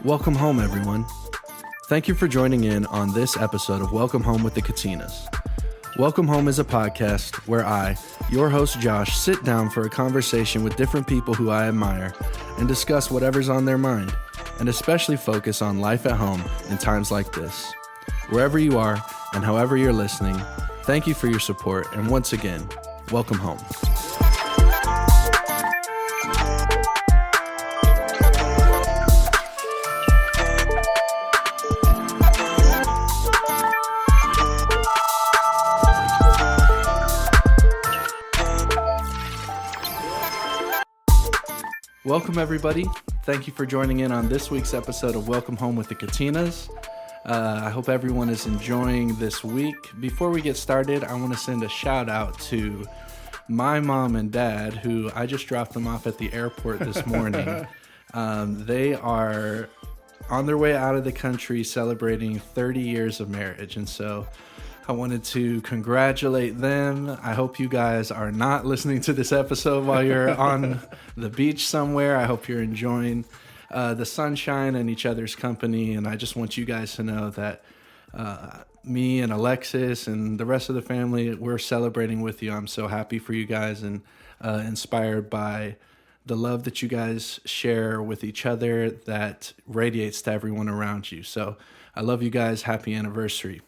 Welcome home, everyone. Thank you for joining in on this episode of Welcome Home with the Katinas. Welcome Home is a podcast where I, your host Josh, sit down for a conversation with different people who I admire and discuss whatever's on their mind, and especially focus on life at home in times like this. Wherever you are and however you're listening, thank you for your support, and once again, welcome home. Welcome, everybody. Thank you for joining in on this week's episode of Welcome Home with the Katinas. I hope everyone is enjoying this week. Before we get started, I want to send a shout out to my mom and dad, who I just dropped them off at the airport this morning. They are on their way out of the country celebrating 30 years of marriage. And so I wanted to congratulate them. I hope you guys are not listening to this episode while you're on the beach somewhere. I hope you're enjoying the sunshine and each other's company. And I just want you guys to know that me and Alexis and the rest of the family, we're celebrating with you. I'm so happy for you guys and inspired by the love that you guys share with each other that radiates to everyone around you. So I love you guys. Happy anniversary.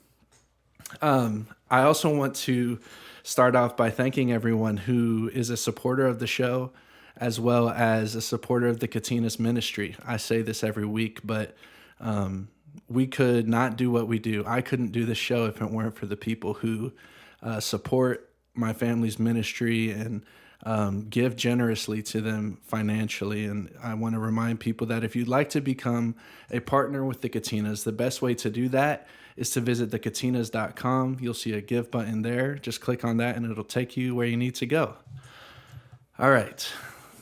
I also want to start off by thanking everyone who is a supporter of the show, as well as a supporter of the Katinas ministry. I say this every week, but we could not do what we do. I couldn't do this show if it weren't for the people who support my family's ministry and give generously to them financially. And I want to remind people that if you'd like to become a partner with the Katinas, the best way to do that is to visit thekatinas.com. You'll see a give button there. Just click on that and it'll take you where you need to go. All right,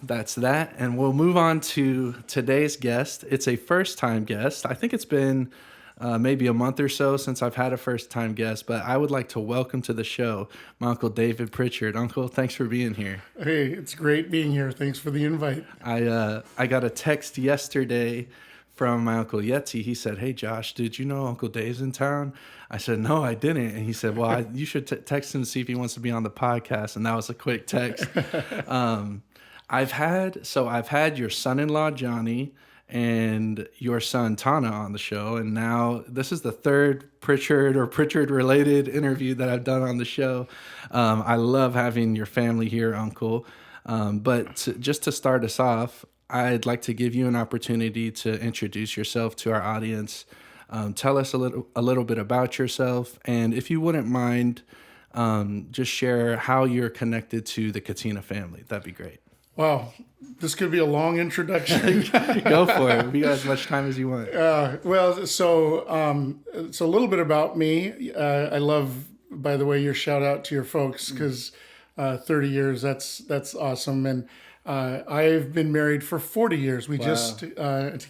that's that. And we'll move on to today's guest. It's a first-time guest. I think it's been maybe a month or so since I've had a first-time guest, but I would like to welcome to the show my Uncle David Pritchard. Uncle, thanks for being here. Hey, it's great being here. Thanks for the invite. I got a text yesterday from my Uncle Yeti. He said, "Hey, Josh, did you know Uncle Dave's in town?" I said, "No, I didn't." And he said, "Well, you should text him to see if he wants to be on the podcast." And that was a quick text. I've had your son-in-law, Johnny, and your son, Tana, on the show. And now this is the third Pritchard or Pritchard-related interview that I've done on the show. I love having your family here, Uncle. But just to start us off, I'd like to give you an opportunity to introduce yourself to our audience. Tell us a little bit about yourself, and if you wouldn't mind, just share how you're connected to the Katina family. That'd be great. Wow, this could be a long introduction. Go for it. We got as much time as you want. So a little bit about me. I love, by the way, your shout out to your folks, because 30 years, that's awesome. And I've been married for 40 years. We just,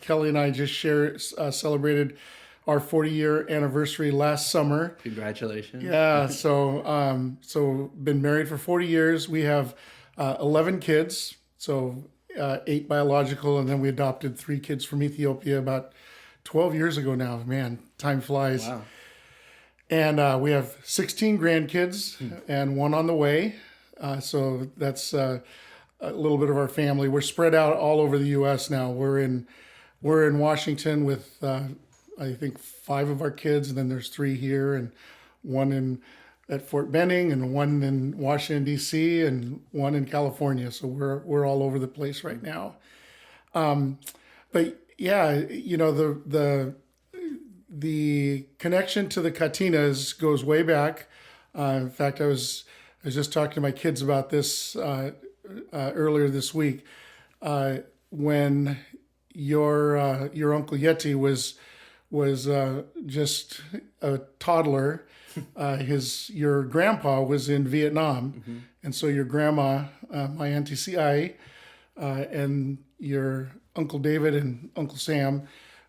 Kelly and I just celebrated our 40-year anniversary last summer. Congratulations. Yeah, so been married for 40 years. We have 11 kids, so 8 biological, and then we adopted 3 kids from Ethiopia about 12 years ago now. Man, time flies. Wow. And we have 16 grandkids and 1 on the way. So that's a little bit of our family. We're spread out all over the U.S. now. We're in Washington with I think 5 of our kids, and then there's 3 here, and 1 at Fort Benning, and 1 in Washington D.C., and 1 in California. So we're all over the place right now. But yeah, you know, the connection to the Katinas goes way back. In fact, I was just talking to my kids about this earlier this week, when your Uncle Yeti was just a toddler. Your grandpa was in Vietnam, and so your grandma, my Auntie CI, and your Uncle David and Uncle Sam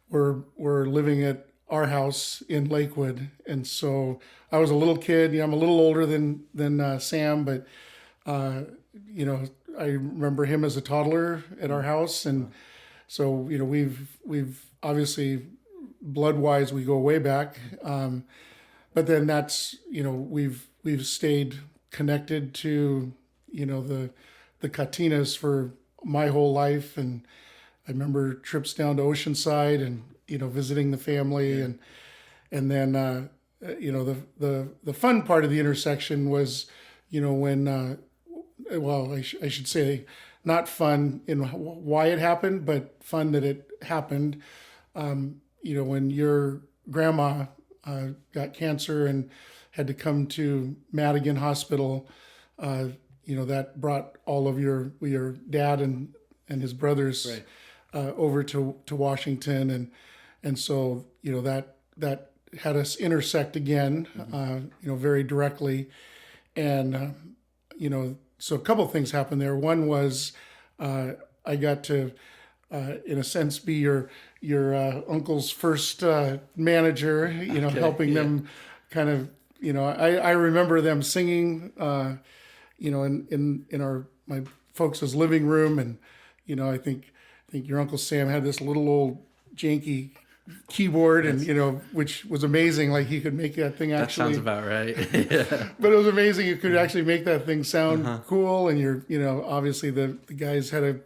were living at our house in Lakewood. And so I was a little kid. I'm a little older than Sam, but I remember him as a toddler at our house, and So, we've obviously blood wise, we go way back. But then that's, we've stayed connected to, the Katinas for my whole life. And I remember trips down to Oceanside and, visiting the family. And then, the fun part of the intersection was, when, I should say not fun in why it happened, but fun that it happened. When your grandma got cancer and had to come to Madigan Hospital, that brought all of your dad and his brothers Right. over to Washington, and so that had us intersect again, very directly, and so a couple of things happened there. One was I got to, in a sense, be your uncle's first manager, Okay, helping them kind of, I remember them singing, in my folks' living room. And, I think your Uncle Sam had this little old janky keyboard, and, which was amazing. Like, he could make that thing That actually. sounds about right. Yeah. But it was amazing. You could actually make that thing sound cool. And obviously the guys had an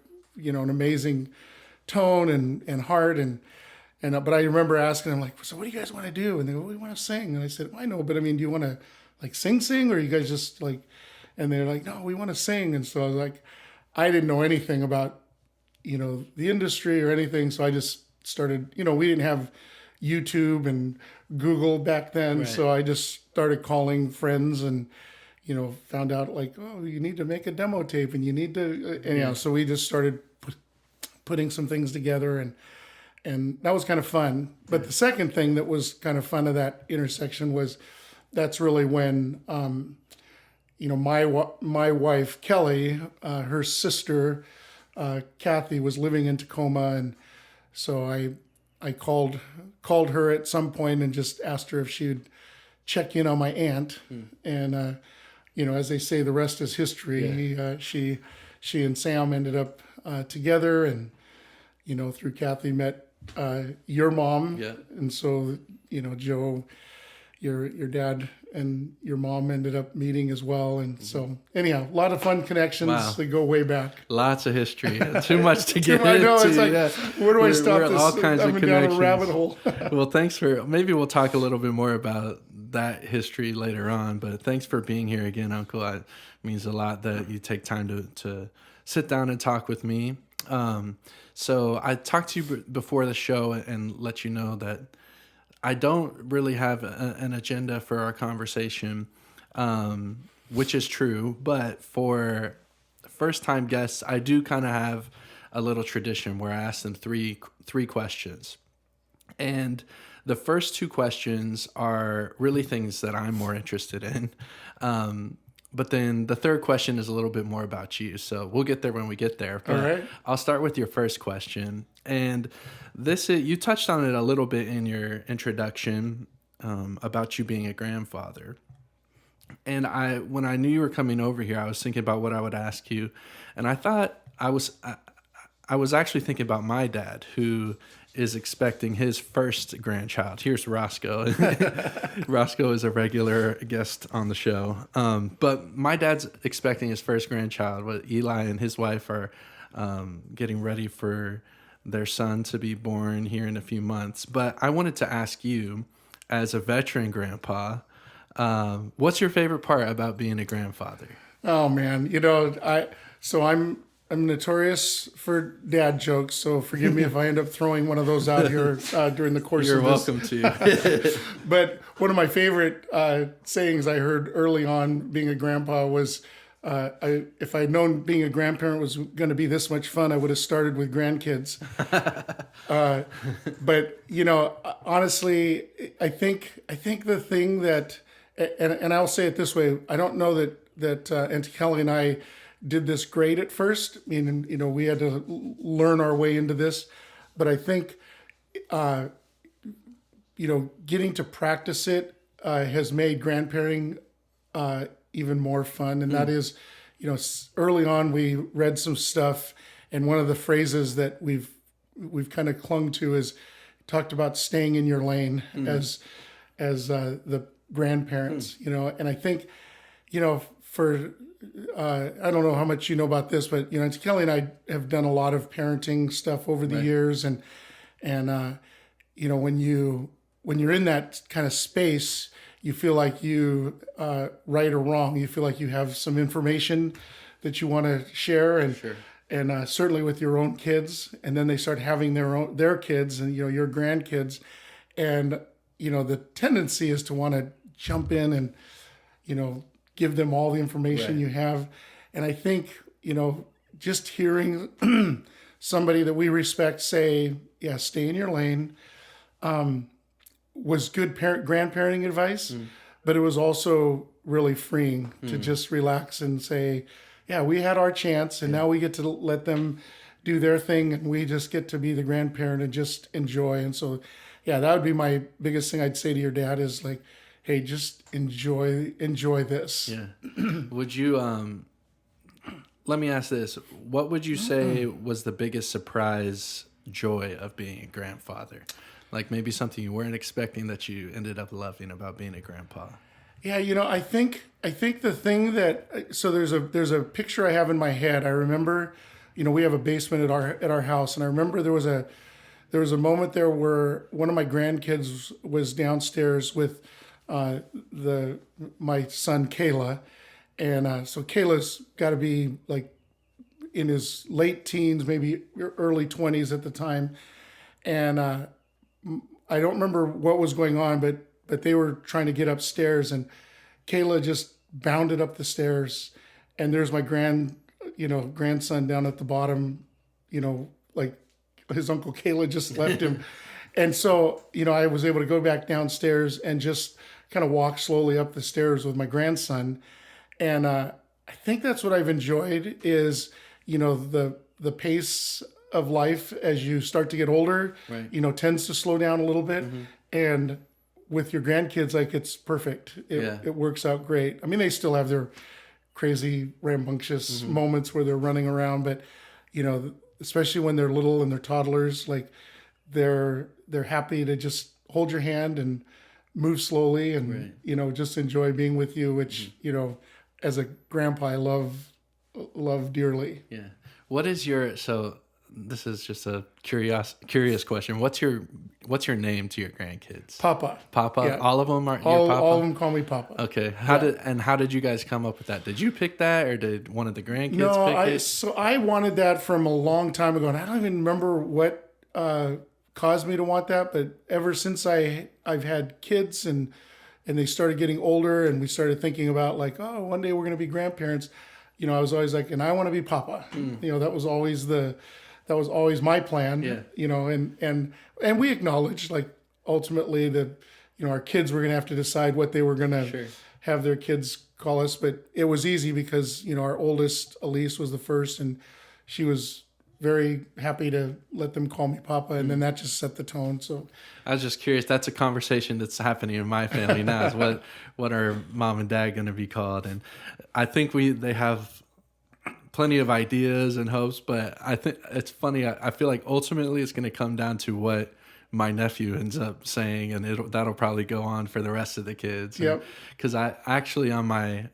amazing tone and heart. But I remember asking them, like, so what do you guys want to do? And they go, we want to sing. And I said, well, I know, but I mean, do you want to like sing, or you guys just like, and they're like, no, we want to sing. And so I was like, I didn't know anything about, the industry or anything. So I just started, we didn't have YouTube and Google back then. Right. So I just started calling friends and, found out like, oh, you need to make a demo tape and you need to, anyhow. So we just started putting some things together, and that was kind of fun. But the second thing that was kind of fun of that intersection was that's really when, my wife, Kelly, her sister, Kathy, was living in Tacoma. And so I called her at some point and just asked her if she'd check in on my aunt. And, as they say, the rest is history. Yeah. She and Sam ended up together, and, through Kathy met your mom. Yeah. And so, Joe, your dad and your mom ended up meeting as well. And so anyhow, a lot of fun connections. Wow. That go way back. Lots of history. Too much to get I know, into. it's like, Yeah. where do I stop we're this? all kinds I'm of down a connections. rabbit hole. Well, maybe we'll talk a little bit more about that history later on, but thanks for being here again, Uncle. It means a lot that you take time to sit down and talk with me. So I talked to you before the show and let you know that I don't really have an agenda for our conversation, which is true. But for first-time guests, I do kind of have a little tradition where I ask them three questions. And the first two questions are really things that I'm more interested in. But then the third question is a little bit more about you. So we'll get there when we get there. But All right. I'll start with your first question. And you touched on it a little bit in your introduction about you being a grandfather. And when I knew you were coming over here, I was thinking about what I would ask you. And I thought I was actually thinking about my dad, who is expecting his first grandchild. Here's Roscoe. Roscoe is a regular guest on the show. But my dad's expecting his first grandchild. But Eli and his wife are getting ready for their son to be born here in a few months. But I wanted to ask you, as a veteran grandpa, what's your favorite part about being a grandfather? Oh man, I'm notorious for dad jokes, so forgive me if I end up throwing one of those out here during the course You're of this. welcome to. But one of my favorite sayings I heard early on being a grandpa was, if I'd known being a grandparent was going to be this much fun, I would have started with grandkids. But honestly, I think the thing that, and I'll say it this way, I don't know that Auntie Kelly and I did this great at first. I mean, we had to learn our way into this, but I think, getting to practice it has made grandparenting even more fun. And that is, early on we read some stuff, and one of the phrases that we've we've kind of clung to is talked about staying in your lane as the grandparents, and I think, for I don't know how much you know about this, but Kelly and I have done a lot of parenting stuff over the years, and when you're in that kind of space, you feel like you right or wrong, you feel like you have some information that you want to share, and Sure. and certainly with your own kids, and then they start having their kids and your grandkids, and the tendency is to want to jump in and give them all the information you have. And I think, just hearing somebody that we respect say, yeah, stay in your lane, was good grandparenting advice, but it was also really freeing to just relax and say, yeah, we had our chance, and now we get to let them do their thing, and we just get to be the grandparent and just enjoy. And so, yeah, that would be my biggest thing I'd say to your dad is like, hey, just enjoy this. Yeah. Would you, let me ask this. What would you say was the biggest surprise joy of being a grandfather? Like maybe something you weren't expecting that you ended up loving about being a grandpa? Yeah, I think the thing that, so there's a picture I have in my head. I remember, we have a basement at our house, and I remember there was a moment there where one of my grandkids was downstairs with my son Kayla, and so Kayla's got to be like in his late teens, maybe early 20s at the time, and I don't remember what was going on, but they were trying to get upstairs, and Kayla just bounded up the stairs, and there's my grandson down at the bottom, like his Uncle Kayla just left him. And so, I was able to go back downstairs and just kind of walk slowly up the stairs with my grandson. And I think that's what I've enjoyed is, the pace of life as you start to get older, tends to slow down a little bit. And with your grandkids, like it's perfect. It works out great. I mean, they still have their crazy rambunctious moments where they're running around, but, especially when they're little and they're toddlers, like they're happy to just hold your hand and move slowly and, just enjoy being with you, which, as a grandpa, I love dearly. Yeah. What is so this is just a curious question. What's your name to your grandkids? Papa. Papa? Yeah. All of them are your Papa? All of them call me Papa. Okay. How did you guys come up with that? Did you pick that, or did one of the grandkids pick it? So I wanted that from a long time ago, and I don't even remember what caused me to want that, but ever since I've had kids and they started getting older, and we started thinking about like, oh, one day we're going to be grandparents, I was always like, and I want to be Papa. That was always my plan. And we acknowledged like ultimately that our kids were going to have to decide what they were going to have their kids call us, but it was easy because our oldest Elise was the first, and she was very happy to let them call me Papa, and then that just set the tone. So I was just curious. That's a conversation that's happening in my family now. Is what are mom and dad going to be called? And I think they have plenty of ideas and hopes, but I think it's funny. I feel like ultimately it's going to come down to what my nephew ends up saying, and that'll probably go on for the rest of the kids. Yep. Because I actually on my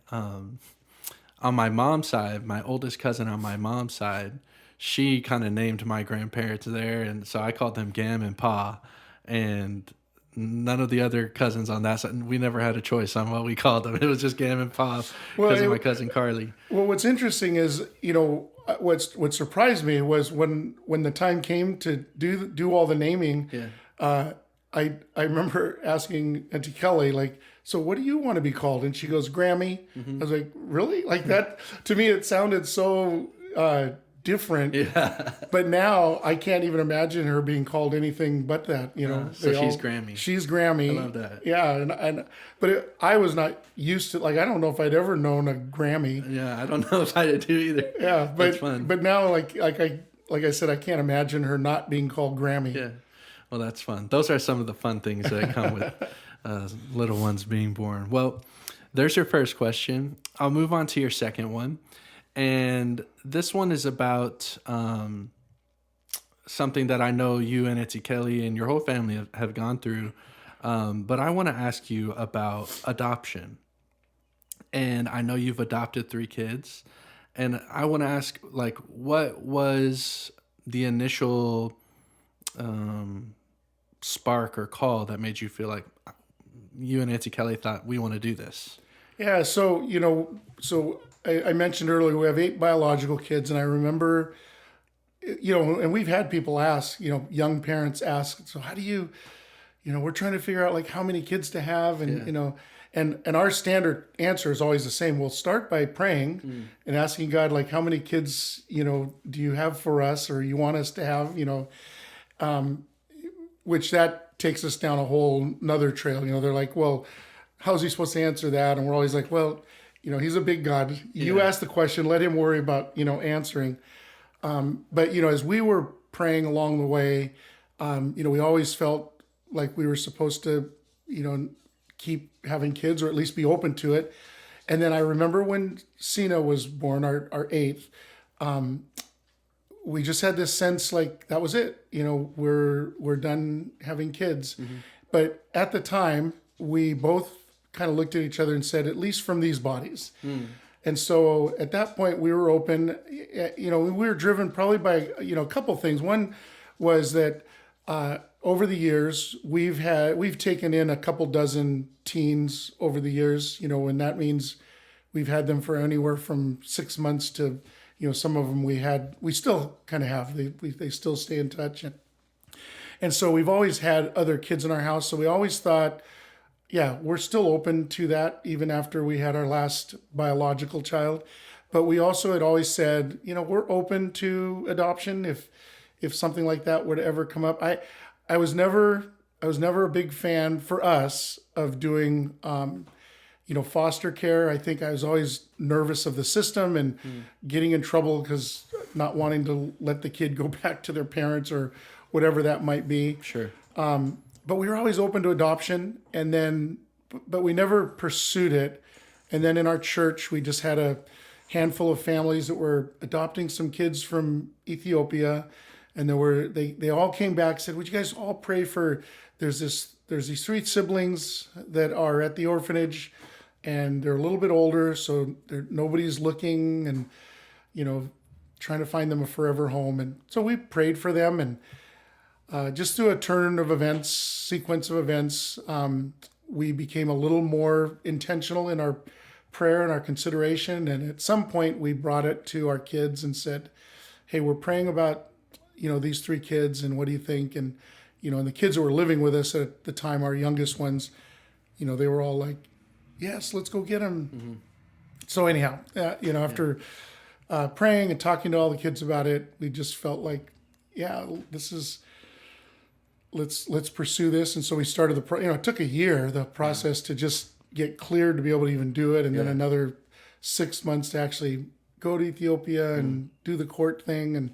mom's side, my oldest cousin on my mom's side, she kind of named my grandparents there, and so I called them Gam and Pa, and none of the other cousins on that side, we never had a choice on what we called them. It was just Gam and Pa because of my cousin Carly. Well, what's interesting is, what surprised me was when the time came to do all the naming. I remember asking Auntie Kelly, like, so what do you want to be called? And she goes, Grammy. I was like, really? Like that? To me, it sounded so different. Yeah. But now I can't even imagine her being called anything but that. So she's Grammy. She's Grammy. I love that. Yeah, I was not used to, like, I don't know if I'd ever known a Grammy. Yeah, I don't know if I did either. Yeah, but that's fun. But now, like I said, I can't imagine her not being called Grammy. Yeah. Well, that's fun. Those are some of the fun things that come with little ones being born. Well, there's your first question. I'll move on to your second one. And this one is about something that I know you and Auntie Kelly and your whole family have gone through. But I want to ask you about adoption. And I know you've adopted 3 kids. And I want to ask, like, what was the initial spark or call that made you feel like you and Auntie Kelly thought we want to do this? Yeah, so I mentioned earlier we have 8 biological kids, and I remember, and we've had people ask, young parents ask, so how do you, we're trying to figure out like how many kids to have, and and our standard answer is always the same. We'll start by praying and asking God, like, how many kids, do you have for us, or you want us to have, which that takes us down a whole nother trail. They're like, well, how's he supposed to answer that? And we're always like, well, he's a big God. You ask the question, let him worry about, answering. But, as we were praying along the way, we always felt like we were supposed to, keep having kids, or at least be open to it. And then I remember when Sina was born, our 8th, we just had this sense like that was it. We're done having kids. Mm-hmm. But at the time, we both kind of looked at each other and said, at least from these bodies. And so at that point we were open. We were driven probably by, a couple things. One was that over the years we've taken in a couple dozen teens over the years, and that means we've had them for anywhere from 6 months to, some of them we still kind of have, they still stay in touch. And so we've always had other kids in our house. So we always thought, yeah, we're still open to that even after we had our last biological child. But we also had always said, we're open to adoption if something like that were to ever come up. I was never a big fan for us of doing, foster care. I think I was always nervous of the system and getting in trouble because not wanting to let the kid go back to their parents or whatever that might be. Sure. But we were always open to adoption, but we never pursued it. And then in our church, we just had a handful of families that were adopting some kids from Ethiopia, and they all came back and said, "Would you guys all pray for?" There's these 3 siblings that are at the orphanage, and they're a little bit older, so nobody's looking, and trying to find them a forever home. And so we prayed for them, and just through a sequence of events, we became a little more intentional in our prayer and our consideration. And at some point we brought it to our kids and said, hey, we're praying about, these 3 kids, and what do you think? And, and the kids who were living with us at the time, our youngest ones, they were all like, yes, let's go get them. Mm-hmm. So anyhow, after praying and talking to all the kids about it, we just felt like, yeah, this is, let's pursue this. And so we started it took a year, the process to just get cleared to be able to even do it. And then another 6 months to actually go to Ethiopia and do the court thing. And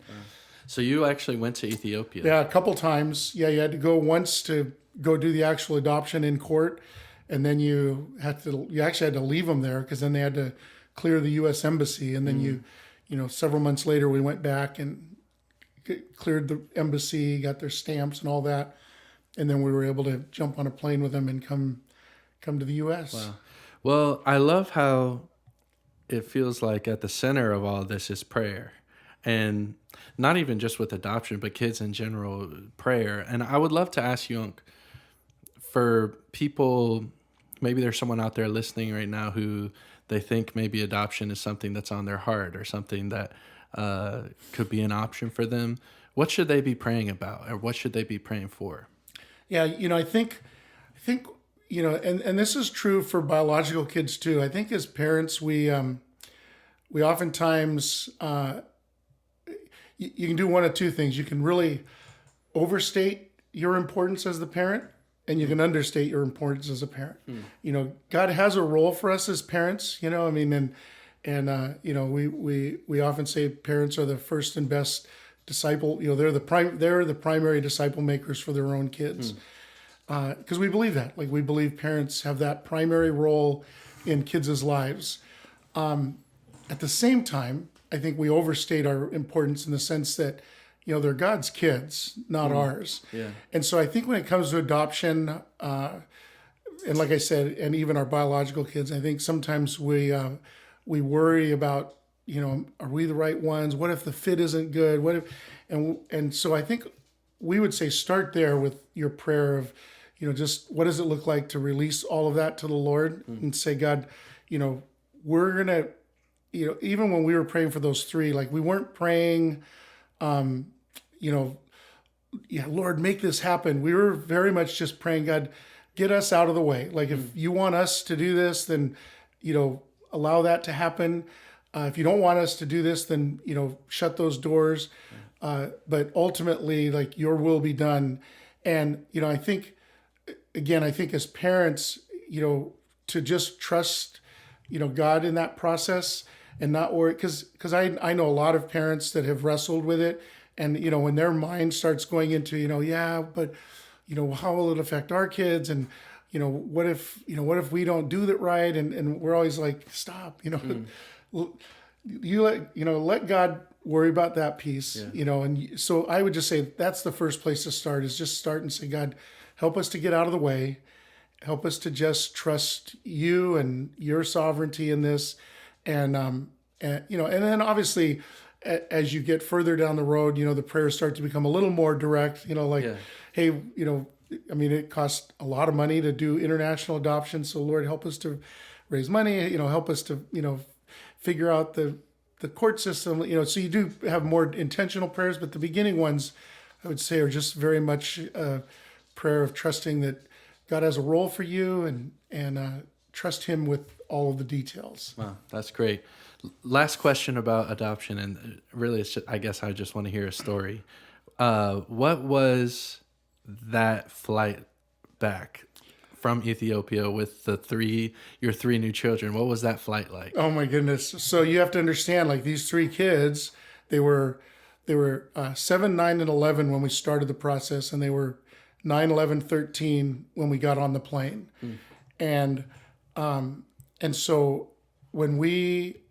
so you actually went to Ethiopia? Yeah, a couple times. Yeah, you had to go once to go do the actual adoption in court. And then you actually had to leave them there because then they had to clear the U.S. Embassy. And then several months later, we went back and cleared the embassy, got their stamps and all that, and then we were able to jump on a plane with them and come to the U.S. Wow. Well, I love how it feels like at the center of all this is prayer, and not even just with adoption, but kids in general, prayer. And I would love to ask you, for people, maybe there's someone out there listening right now who they think maybe adoption is something that's on their heart or something that could be an option for them. What should they be praying about, or what should they be praying for? Yeah, I think, and this is true for biological kids too. I think as parents, we oftentimes, you can do one of 2 things. You can really overstate your importance as the parent, and you can understate your importance as a parent. God has a role for us as parents, and we often say parents are the first and best disciple. They're the primary disciple makers for their own kids, because we believe that. Like, we believe parents have that primary role in kids' lives. At the same time, I think we overstate our importance in the sense that, they're God's kids, not ours. Yeah. And so I think when it comes to adoption, and like I said, and even our biological kids, I think sometimes we worry about, are we the right ones? What if the fit isn't good? What if, and so I think we would say start there with your prayer of, just what does it look like to release all of that to the Lord and say, God, we're gonna, even when we were praying for those three, like we weren't praying, Lord, make this happen. We were very much just praying, God, get us out of the way. Like if you want us to do this, then, allow that to happen. If you don't want us to do this, then, shut those doors. But ultimately, like your will be done. And, I think as parents, to just trust, God in that process and not worry. Because I know a lot of parents that have wrestled with it. And, when their mind starts going into, but, how will it affect our kids? And, what if we don't do that right? And we're always like, stop, let God worry about that piece, and so I would just say that's the first place to start, is just start and say, God, help us to get out of the way. Help us to just trust you and your sovereignty in this. And then obviously as you get further down the road, the prayers start to become a little more direct, hey, it costs a lot of money to do international adoption. So Lord, help us to raise money, help us to, figure out the court system, so you do have more intentional prayers, but the beginning ones, I would say, are just very much a prayer of trusting that God has a role for you and trust him with all of the details. Wow, that's great. Last question about adoption, and really, it's just, I guess I just want to hear a story. What was that flight back from Ethiopia with your three new children? What was that flight like? Oh my goodness! So you have to understand, like these three kids, they were 7, 9, and 11 when we started the process, and they were 9, 11, 13 when we got on the plane, and so when we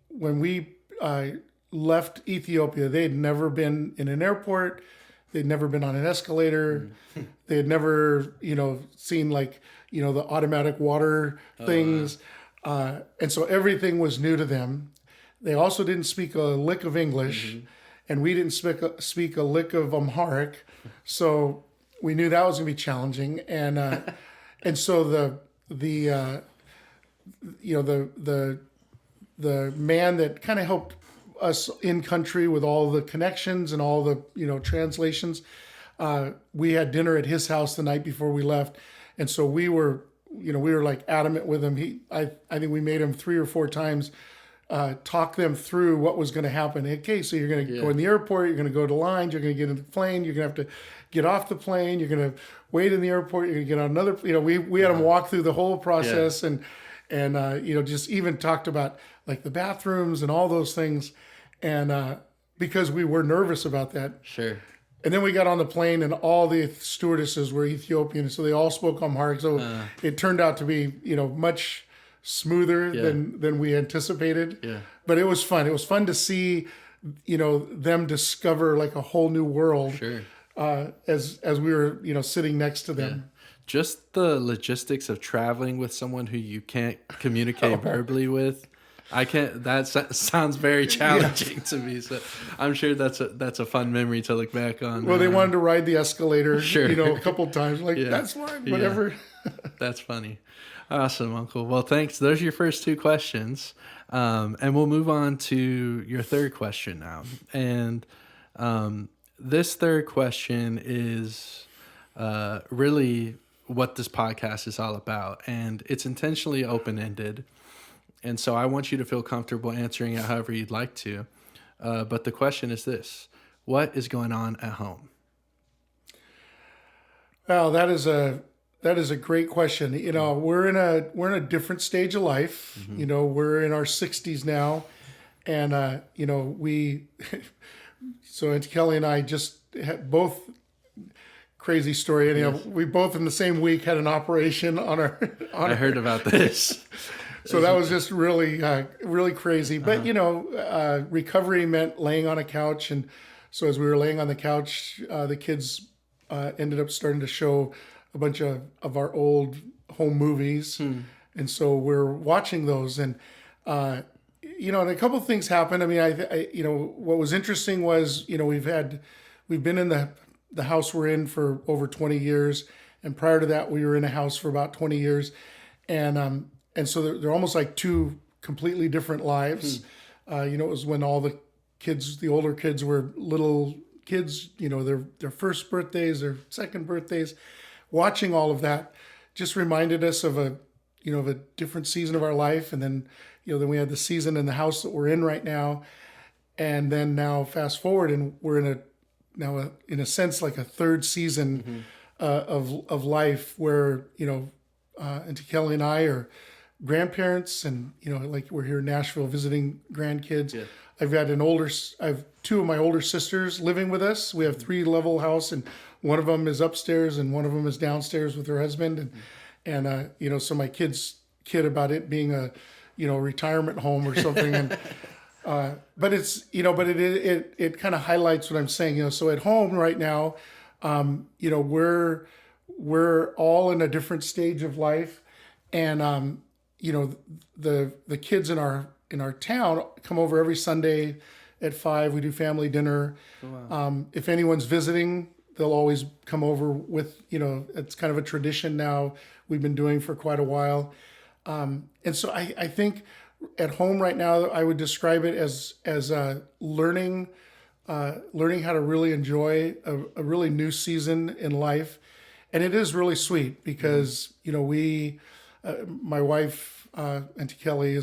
left Ethiopia, they had never been in an airport, they'd never been on an escalator, they had never seen like the automatic water things, and so everything was new to them. They also didn't speak a lick of English, and we didn't speak a lick of Amharic, so we knew that was going to be challenging. And so the man that kind of helped us in country with all the connections and all the translations, we had dinner at his house the night before we left, and so we were like adamant with him. I think we made him 3 or 4 times talk them through what was going to happen. Okay, so you're going to go in the airport, you're going to go to lines, you're going to get in the plane, you're going to have to get off the plane, you're going to wait in the airport, you're going to get on another. We had him walk through the whole process, and just even talked about like the bathrooms and all those things, and because we were nervous about that. Sure. And then we got on the plane, and all the stewardesses were Ethiopian, so they all spoke Amharic. So it turned out to be much smoother than we anticipated. Yeah. But it was fun. It was fun to see them discover like a whole new world. Sure. As we were sitting next to them. Yeah. Just the logistics of traveling with someone who you can't communicate verbally with. That sounds very challenging to me. So I'm sure that's a fun memory to look back on. Well, they wanted to ride the escalator, a couple times. Like, that's fine, whatever. Yeah. That's funny. Awesome, Uncle. Well, thanks. Those are your first 2 questions. And we'll move on to your third question now. And this third question is really what this podcast is all about. And it's intentionally open-ended. And so I want you to feel comfortable answering it however you'd like to. But the question is this: what is going on at home? Well, that is a great question. We're in a different stage of life. Mm-hmm. We're in our 60s now, and so Aunt Kelly and I just had both crazy story. And yes. We both in the same week had an operation on our. I heard about this. So that was just really, really crazy. But, recovery meant laying on a couch and So as we were laying on the couch, the kids ended up starting to show a bunch of our old home movies. And so we're watching those, and and a couple of things happened. I mean, what was interesting was, we've been in the house we're in for over 20 years, and prior to that, we were in a house for about 20 years, and so they're almost like two completely different lives. It was when all the older kids were little kids, their first birthdays, their second birthdays. Watching all of that just reminded us of a different season of our life. And then, then we had the season in the house that we're in right now. And then now fast forward, and we're in a sense, like a third season of life where, Auntie Kelly and I are grandparents, and, like we're here in Nashville visiting grandkids. Yeah. I have two of my older sisters living with us. We have 3-level house, and one of them is upstairs and one of them is downstairs with her husband. And so my kid about it being a, retirement home or something. And, but it's, it kind of highlights what I'm saying, so at home right now, we're all in a different stage of life. And, the kids in our town come over every Sunday at 5. We do family dinner. Oh, wow. If anyone's visiting, they'll always come over with, it's kind of a tradition now we've been doing for quite a while. And so I think at home right now, I would describe it as learning how to really enjoy a really new season in life. And it is really sweet because, my wife, Auntie Kelly,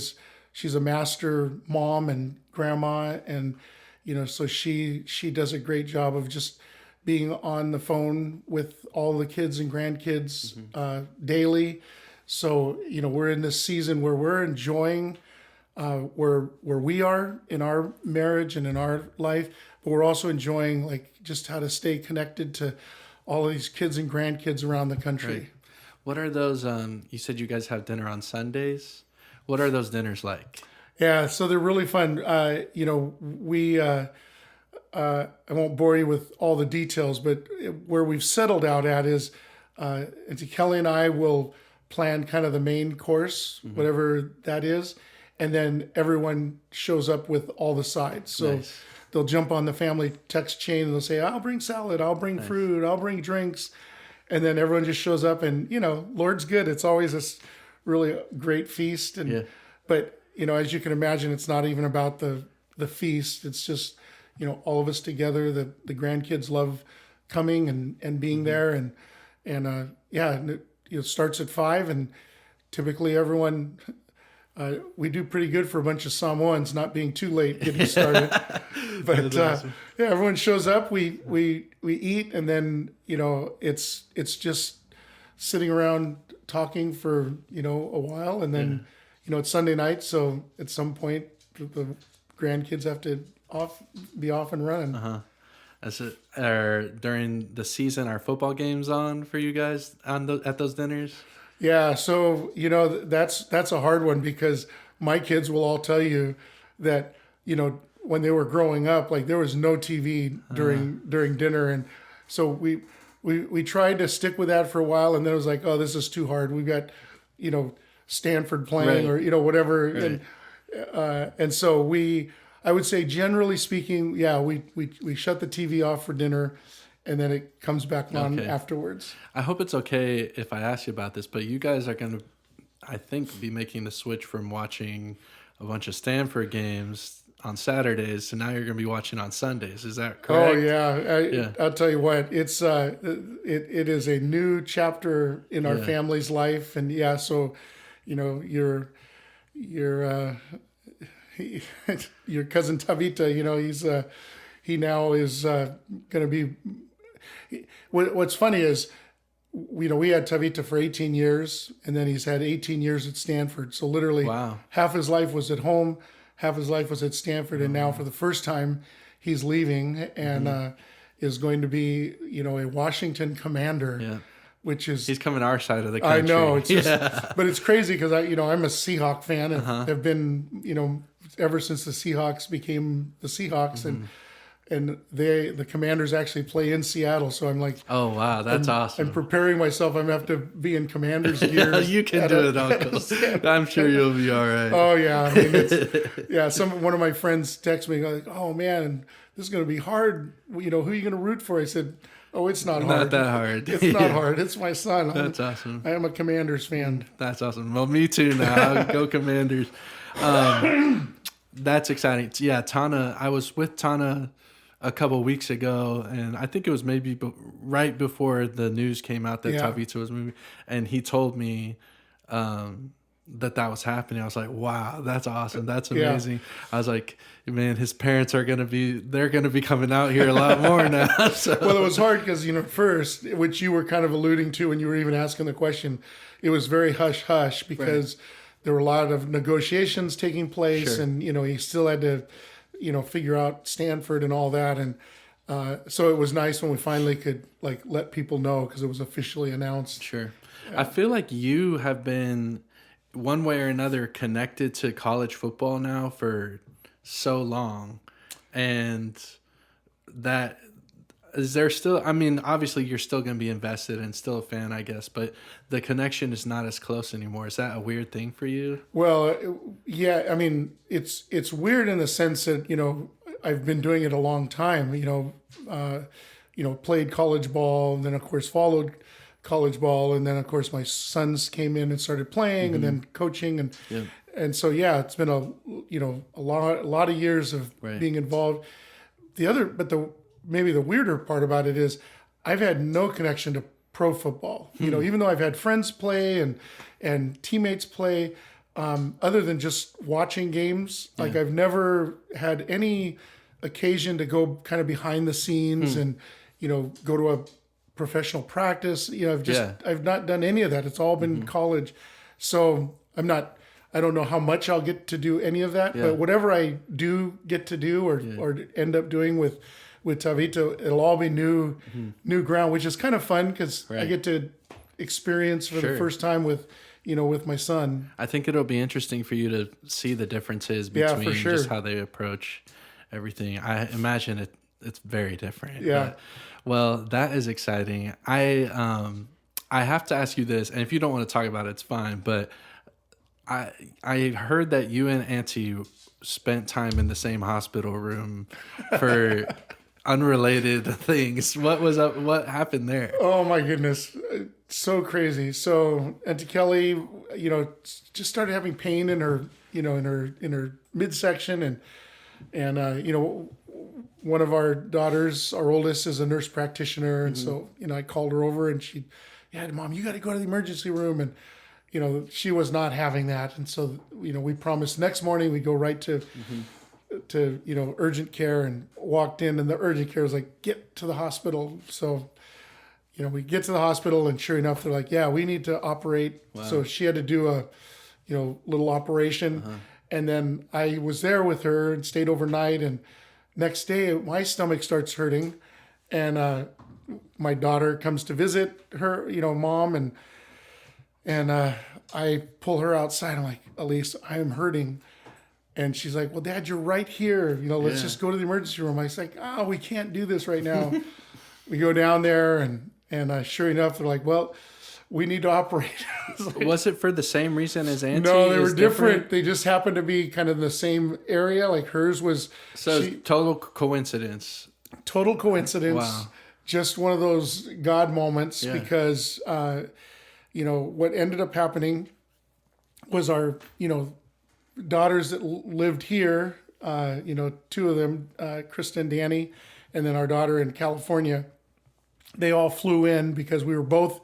she's a master mom and grandma. And, so she does a great job of just being on the phone with all the kids and grandkids daily. So, we're in this season where we're enjoying where we are in our marriage and in our life, but we're also enjoying like just how to stay connected to all of these kids and grandkids around the country. Right. What are those, you said you guys have dinner on Sundays. What are those dinners like? Yeah, so they're really fun. We, I won't bore you with all the details, but where we've settled out at is, Auntie Kelly and I will plan kind of the main course, whatever that is, and then everyone shows up with all the sides. So nice. They'll jump on the family text chain and they'll say, I'll bring salad, I'll bring fruit, I'll bring drinks. And then everyone just shows up, and, Lord's good. It's always a really great feast. And but, as you can imagine, it's not even about the feast. It's just, all of us together. The grandkids love coming and being there. And it starts at 5, and typically everyone, we do pretty good for a bunch of Samoans not being too late getting started. But awesome. Everyone shows up, we eat, and then, it's just sitting around talking for, a while. And then, it's Sunday night. So at some point the grandkids have to be off and running. During the season, are football games on for you guys at those dinners? Yeah, so that's a hard one because my kids will all tell you that when they were growing up, like there was no TV during dinner, and so we tried to stick with that for a while, and then it was like, oh, this is too hard. We've got Stanford playing or whatever, and so I would say generally speaking, we shut the TV off for dinner. And then it comes back on afterwards. I hope it's okay if I ask you about this, but you guys are going to, I think, be making the switch from watching a bunch of Stanford games on Saturdays to now you're going to be watching on Sundays. Is that correct? Oh, yeah. I'll tell you what, it's it is a new chapter in our family's life. And so, your cousin Tavita, he now is going to be. What's funny is, we had Tavita for 18 years, and then he's had 18 years at Stanford. So literally half his life was at home, half his life was at Stanford, and now for the first time he's leaving and is going to be, a Washington Commander, which is... He's coming our side of the country. I know. It's just, but it's crazy because I'm a Seahawk fan and have been, ever since the Seahawks became the Seahawks. and the Commanders actually play in Seattle. So I'm like, oh wow, that's awesome. I'm preparing myself. I'm gonna have to be in Commanders gear. You can do it, Uncle. I'm sure you'll be all right. Oh yeah, I mean, one of my friends texted me like, "Oh man, this is gonna be hard. You know, who are you gonna root for?" I said, "Oh, it's not hard. Not that hard. It's not hard. It's my son. That's awesome. I am a Commanders fan." That's awesome. Well, me too now. Go Commanders. That's exciting. Yeah, Tana. I was with Tana a couple weeks ago, and I think it was maybe right before the news came out that Tavita was moving, and he told me that was happening. I was like, wow, that's awesome. That's amazing. Yeah. I was like, man, his parents they're going to be coming out here a lot more now. So. Well, it was hard because, first, which you were kind of alluding to when you were even asking the question, it was very hush-hush because there were a lot of negotiations taking place. Sure. And, he still had to, figure out Stanford and all that. And so it was nice when we finally could, let people know because it was officially announced. Sure. I feel like you have been one way or another connected to college football now for so long, and that is there still, obviously you're still going to be invested and still a fan, I guess, but the connection is not as close anymore. Is that a weird thing for you? Well, yeah, it's weird in the sense that, I've been doing it a long time, played college ball, and then of course followed college ball, and then of course my sons came in and started playing, and then coaching, and so it's been a lot of years of being involved. Maybe the weirder part about it is I've had no connection to pro football. Even though I've had friends play and teammates play, other than just watching games, I've never had any occasion to go kind of behind the scenes and go to a professional practice. I've not done any of that. It's all been college. So I don't know how much I'll get to do any of that, but whatever I do get to do or end up doing with Tavito, it'll all be new ground, which is kind of fun because I get to experience for the first time with my son. I think it'll be interesting for you to see the differences between just how they approach everything. I imagine it's very different. Yeah. But, well, that is exciting. I have to ask you this, and if you don't want to talk about it, it's fine. But I heard that you and Auntie spent time in the same hospital room for unrelated things. What was up? What happened there? Oh my goodness, so crazy. So Auntie Kelly, just started having pain in her, in her midsection, and one of our daughters, our oldest, is a nurse practitioner. And so, I called her over and Mom, you got to go to the emergency room. And, she was not having that. And so, we promised next morning we'd go right to urgent care, and walked in, and the urgent care was like, get to the hospital. So, we get to the hospital, and sure enough, they're like, yeah, we need to operate. Wow. So she had to do a, little operation. And then I was there with her and stayed overnight, and next day, my stomach starts hurting, and my daughter comes to visit her, Mom, and I pull her outside. I'm like, Elise, I am hurting, and she's like, well, Dad, you're right here. Let's just go to the emergency room. I was like, oh, we can't do this right now. We go down there, and sure enough, they're like, well, we need to operate. Was it for the same reason as Auntie? No, they were different. They just happened to be kind of the same area. Like hers was. So total coincidence. Total coincidence. Wow. Just one of those God moments because, what ended up happening was our, daughters that lived here, two of them, Krista and Danny, and then our daughter in California, they all flew in because we were both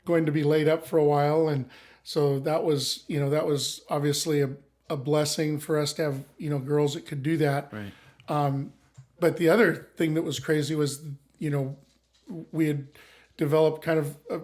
going to be laid up for a while. And so that was obviously a blessing for us to have, girls that could do that. Right. But the other thing that was crazy was, we had developed kind of a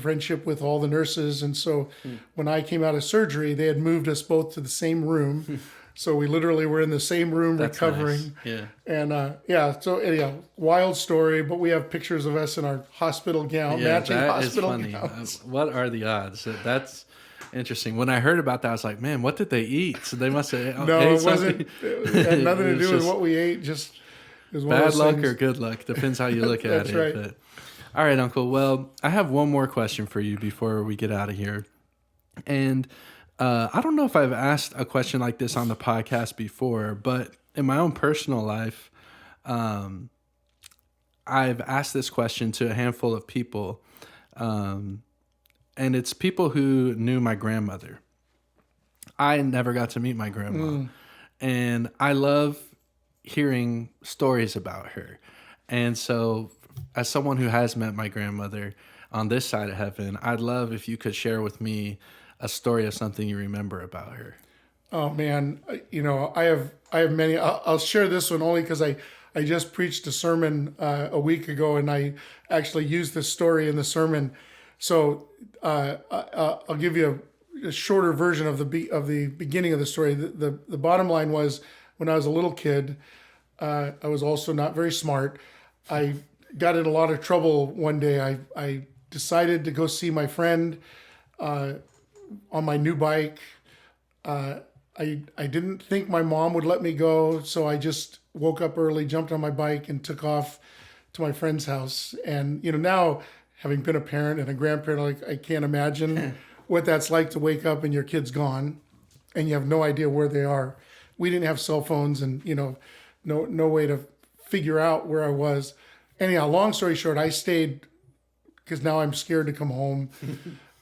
friendship with all the nurses. And so when I came out of surgery, they had moved us both to the same room. So we literally were in the same room. That's recovering. Nice. Yeah. And so anyhow, wild story, but we have pictures of us in our hospital gown, matching hospital gowns. What are the odds? That's interesting. When I heard about that, I was like, man, what did they eat? So they must have no, it wasn't. It had nothing to do with what we ate. Just was one of Bad those luck things. or good luck. Depends how you look at That's it. right. But, all right, Uncle. Well, I have one more question for you before we get out of here. And I don't know if I've asked a question like this on the podcast before, but in my own personal life, I've asked this question to a handful of people. And it's people who knew my grandmother. I never got to meet my grandma. And I love hearing stories about her. And so, as someone who has met my grandmother on this side of heaven, I'd love if you could share with me a story of something you remember about her. Oh man, I have many. I'll share this one only because I just preached a sermon a week ago, and I actually used this story in the sermon. So I'll give you a shorter version of the beginning of the story. The bottom line was, when I was a little kid, I was also not very smart. I got in a lot of trouble one day. I decided to go see my friend on my new bike. I didn't think my mom would let me go, so I just woke up early, jumped on my bike, and took off to my friend's house. And now, having been a parent and a grandparent, I can't imagine what that's like to wake up and your kid's gone, and you have no idea where they are. We didn't have cell phones, and no way to figure out where I was. Anyhow, long story short, I stayed because now I'm scared to come home,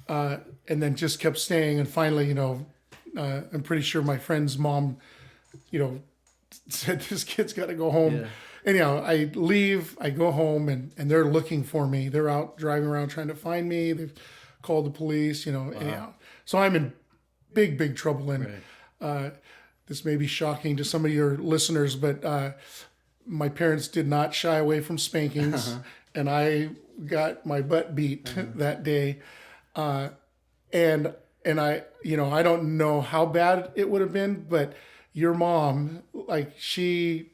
and then just kept staying. And finally, I'm pretty sure my friend's mom, said this kid's got to go home. Yeah. Anyhow, I leave, I go home, and they're looking for me. They're out driving around trying to find me. They've called the police, anyhow. So I'm in big trouble. And this may be shocking to some of your listeners, but my parents did not shy away from spankings, and I got my butt beat that day. And I, I don't know how bad it would have been, but your mom, like she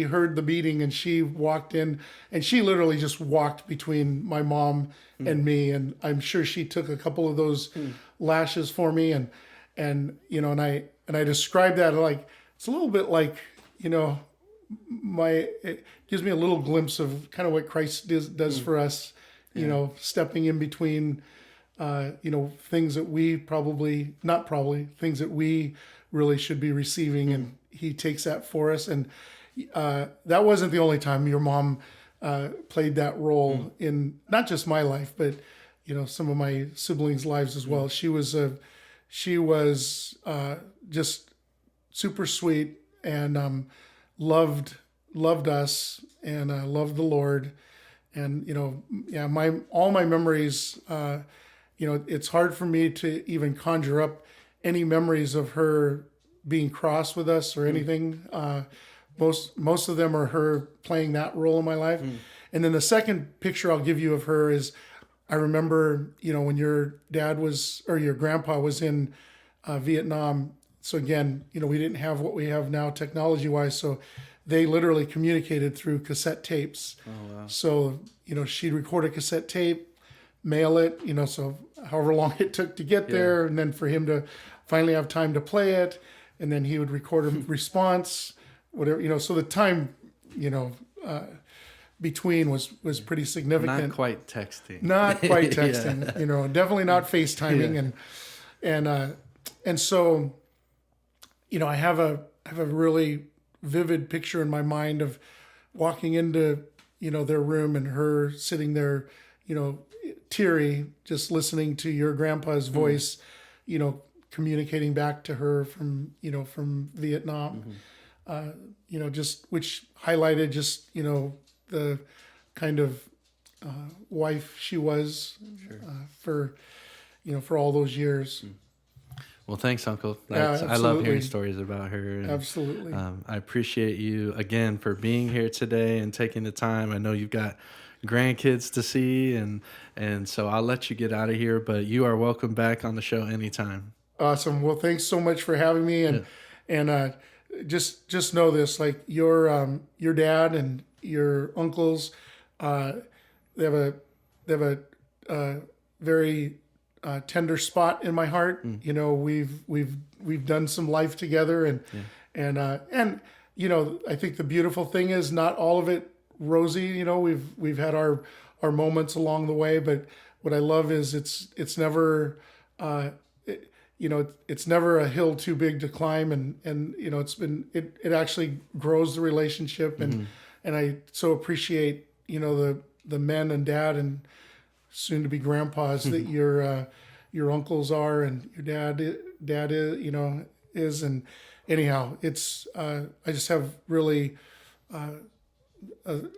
heard the beating, and she walked in, and she literally just walked between my mom and me. And I'm sure she took a couple of those lashes for me. And I described that like, it's a little bit like, it gives me a little glimpse of kind of what Christ does for us, stepping in between, things that we things that we really should be receiving, and he takes that for us. And that wasn't the only time your mom played that role in not just my life, but some of my siblings' lives as well. She was just super sweet, and loved us, and loved the Lord. And all my memories, it's hard for me to even conjure up any memories of her being cross with us or anything. Most of them are her playing that role in my life. And then the second picture I'll give you of her is, I remember, when your grandpa was in Vietnam. So again, we didn't have what we have now technology-wise. So they literally communicated through cassette tapes. Oh, wow. So, she'd record a cassette tape, mail it, so however long it took to get there, and then for him to finally have time to play it, and then he would record a response, whatever, so the time, between was pretty significant. Not quite texting. Not quite texting, definitely not FaceTiming. And so, I have a really vivid picture in my mind of walking into, their room, and her sitting there, teary, just listening to your grandpa's voice, communicating back to her from Vietnam, just, which highlighted just, the kind of wife she was for all those years. Well, thanks, Uncle. Yeah, I love hearing stories about her. And, absolutely. I appreciate you again for being here today and taking the time. I know you've got grandkids to see, and so I'll let you get out of here, but you are welcome back on the show anytime. Awesome. Well, thanks so much for having me. And just know this, like your dad and your uncles, they have a very tender spot in my heart. We've done some life together, and I think the beautiful thing is not all of it rosy. We've had our moments along the way, but what I love is it's never, it's never a hill too big to climb, and it actually grows the relationship, and I so appreciate the men and dad and soon to be grandpas that your uncles are, and your dad is, and anyhow, it's I just have really a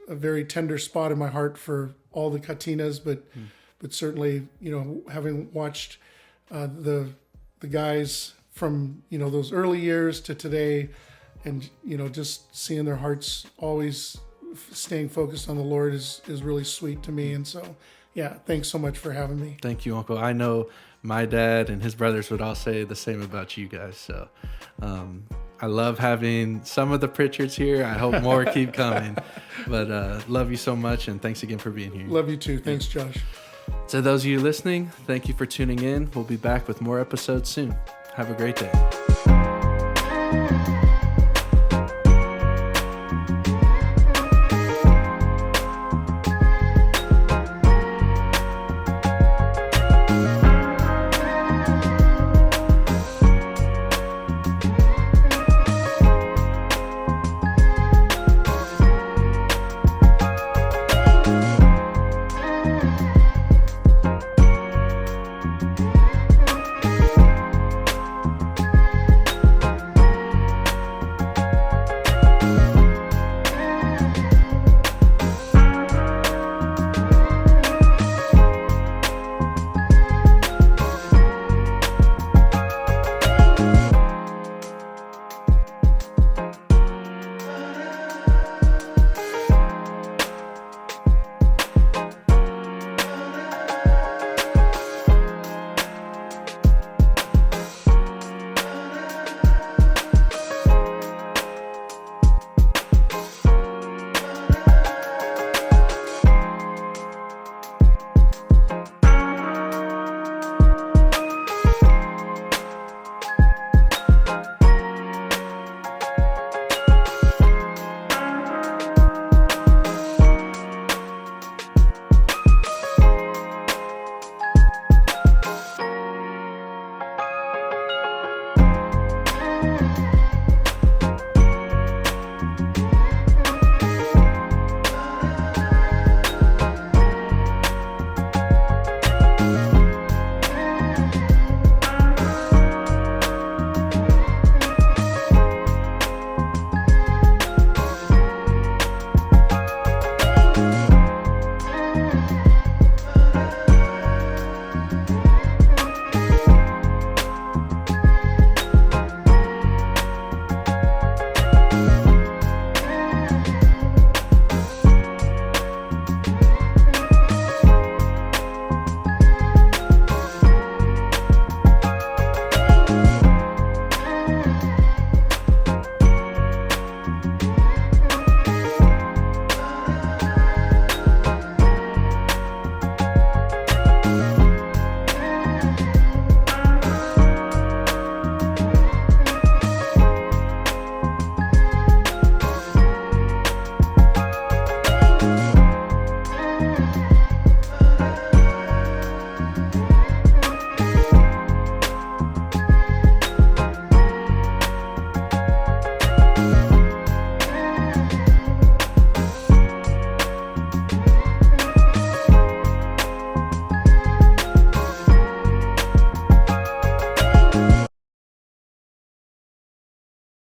very tender spot in my heart for all the Katinas, but certainly having watched the guys from those early years to today, and just seeing their hearts always staying focused on the Lord is really sweet to me. And so thanks so much for having me. Thank you, Uncle. I know my dad and his brothers would all say the same about you guys. So I love having some of the Pritchards here. I hope more keep coming. But love you so much, and thanks again for being here. Love you too. Thanks, Josh. To those of you listening, thank you for tuning in. We'll be back with more episodes soon. Have a great day.